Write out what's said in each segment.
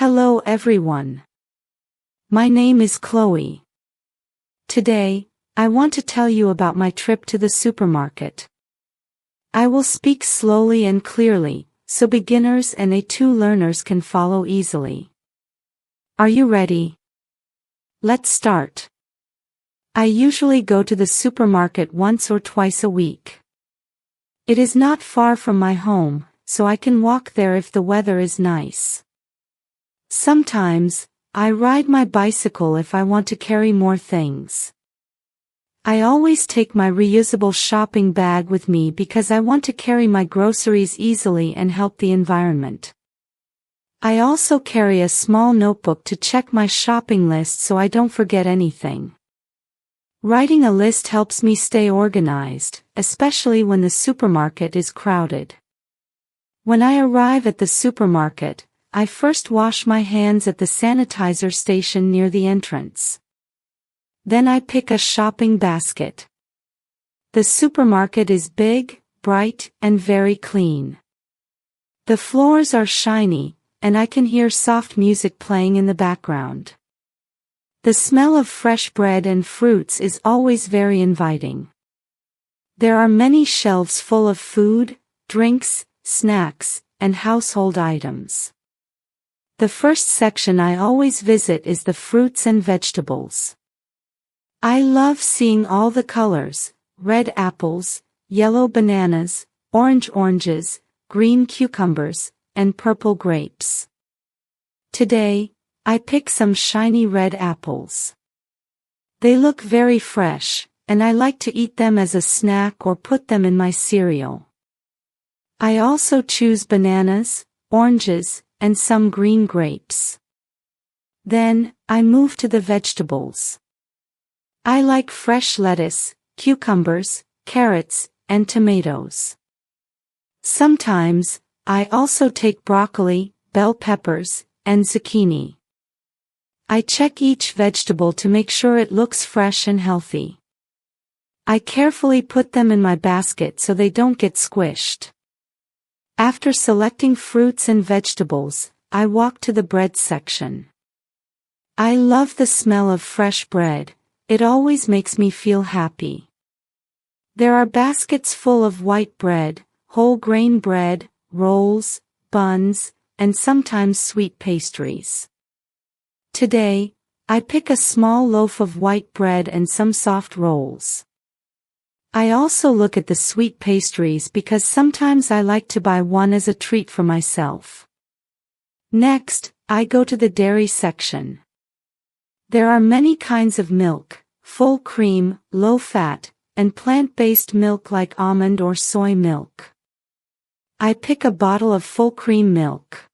Hello everyone. My name is Chloe. Today, I want to tell you about my trip to the supermarket. I will speak slowly and clearly, so beginners and A2 learners can follow easily. Are you ready? Let's start. I usually go to the supermarket once or twice a week. It is not far from my home, so I can walk there if the weather is nice. Sometimes, I ride my bicycle if I want to carry more things. I always take my reusable shopping bag with me because I want to carry my groceries easily and help the environment. I also carry a small notebook to check my shopping list so I don't forget anything. Writing a list helps me stay organized, especially when the supermarket is crowded. When I arrive at the supermarket, I first wash my hands at the sanitizer station near the entrance. Then I pick a shopping basket. The supermarket is big, bright, and very clean. The floors are shiny, and I can hear soft music playing in the background. The smell of fresh bread and fruits is always very inviting. There are many shelves full of food, drinks, snacks, and household items. The first section I always visit is the fruits and vegetables. I love seeing all the colors: red apples, yellow bananas, orange oranges, green cucumbers, and purple grapes. Today, I pick some shiny red apples. They look very fresh, and I like to eat them as a snack or put them in my cereal. I also choose bananas, oranges, and some green grapes. Then, I move to the vegetables. I like fresh lettuce, cucumbers, carrots, and tomatoes. Sometimes, I also take broccoli, bell peppers, and zucchini. I check each vegetable to make sure it looks fresh and healthy. I carefully put them in my basket so they don't get squished. After selecting fruits and vegetables, I walk to the bread section. I love the smell of fresh bread. It always makes me feel happy. There are baskets full of white bread, whole grain bread, rolls, buns, and sometimes sweet pastries. Today, I pick a small loaf of white bread and some soft rolls. I also look at the sweet pastries because sometimes I like to buy one as a treat for myself. Next, I go to the dairy section. There are many kinds of milk: full cream, low fat, and plant-based milk like almond or soy milk. I pick a bottle of full cream milk.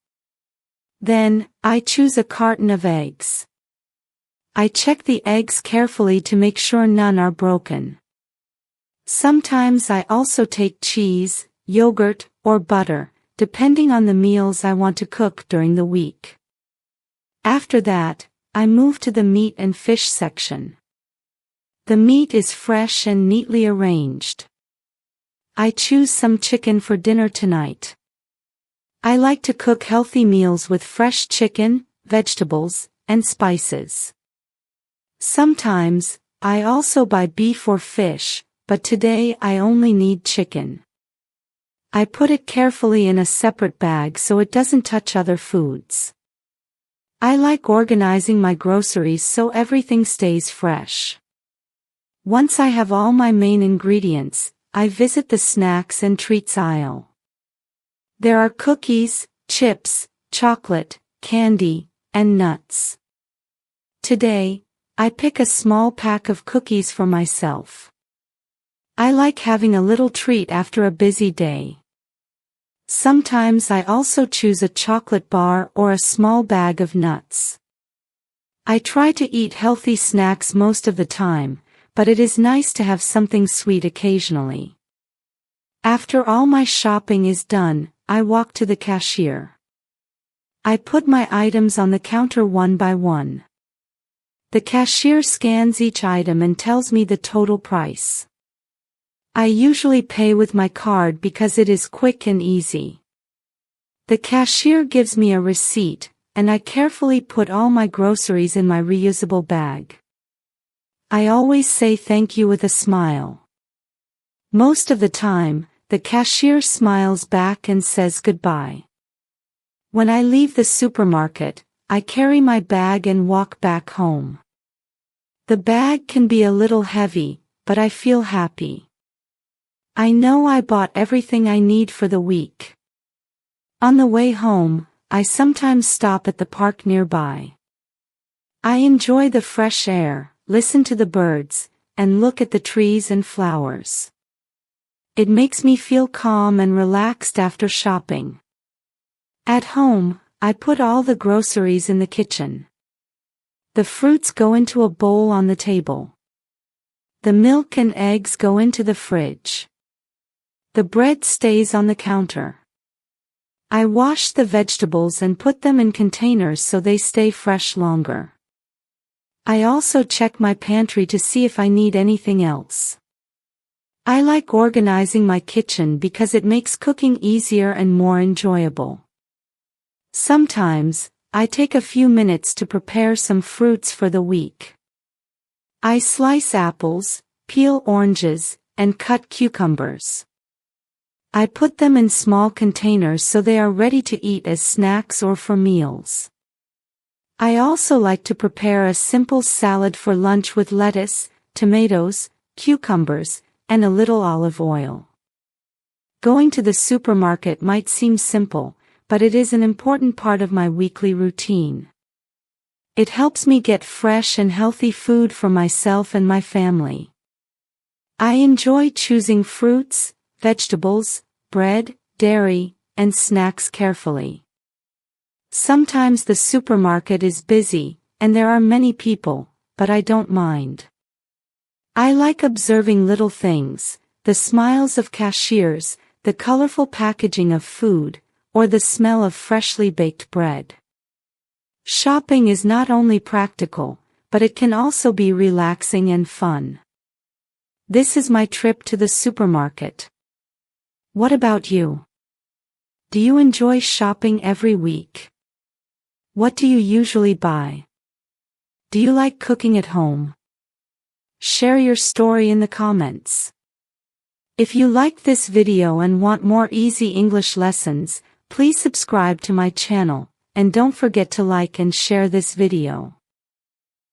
Then, I choose a carton of eggs. I check the eggs carefully to make sure none are broken. Sometimes I also take cheese, yogurt, or butter, depending on the meals I want to cook during the week. After that, I move to the meat and fish section. The meat is fresh and neatly arranged. I choose some chicken for dinner tonight. I like to cook healthy meals with fresh chicken, vegetables, and spices. Sometimes, I also buy beef or fish, but today I only need chicken. I put it carefully in a separate bag so it doesn't touch other foods. I like organizing my groceries so everything stays fresh. Once I have all my main ingredients, I visit the snacks and treats aisle. There are cookies, chips, chocolate, candy, and nuts. Today, I pick a small pack of cookies for myself. I like having a little treat after a busy day. Sometimes I also choose a chocolate bar or a small bag of nuts. I try to eat healthy snacks most of the time, but it is nice to have something sweet occasionally. After all my shopping is done, I walk to the cashier. I put my items on the counter one by one. The cashier scans each item and tells me the total price. I usually pay with my card because it is quick and easy. The cashier gives me a receipt, and I carefully put all my groceries in my reusable bag. I always say thank you with a smile. Most of the time, the cashier smiles back and says goodbye. When I leave the supermarket, I carry my bag and walk back home. The bag can be a little heavy, but I feel happy. I know I bought everything I need for the week. On the way home, I sometimes stop at the park nearby. I enjoy the fresh air, listen to the birds, and look at the trees and flowers. It makes me feel calm and relaxed after shopping. At home, I put all the groceries in the kitchen. The fruits go into a bowl on the table. The milk and eggs go into the fridge. The bread stays on the counter. I wash the vegetables and put them in containers so they stay fresh longer. I also check my pantry to see if I need anything else. I like organizing my kitchen because it makes cooking easier and more enjoyable. Sometimes, I take a few minutes to prepare some fruits for the week. I slice apples, peel oranges, and cut cucumbers. I put them in small containers so they are ready to eat as snacks or for meals. I also like to prepare a simple salad for lunch with lettuce, tomatoes, cucumbers, and a little olive oil. Going to the supermarket might seem simple, but it is an important part of my weekly routine. It helps me get fresh and healthy food for myself and my family. I enjoy choosing fruits, vegetables, bread, dairy, and snacks carefully. Sometimes the supermarket is busy, and there are many people, but I don't mind. I like observing little things, the smiles of cashiers, the colorful packaging of food, or the smell of freshly baked bread. Shopping is not only practical, but it can also be relaxing and fun. This is my trip to the supermarket. What about you? Do you enjoy shopping every week? What do you usually buy? Do you like cooking at home? Share your story in the comments. If you liked this video and want more easy English lessons, please subscribe to my channel, and don't forget to like and share this video.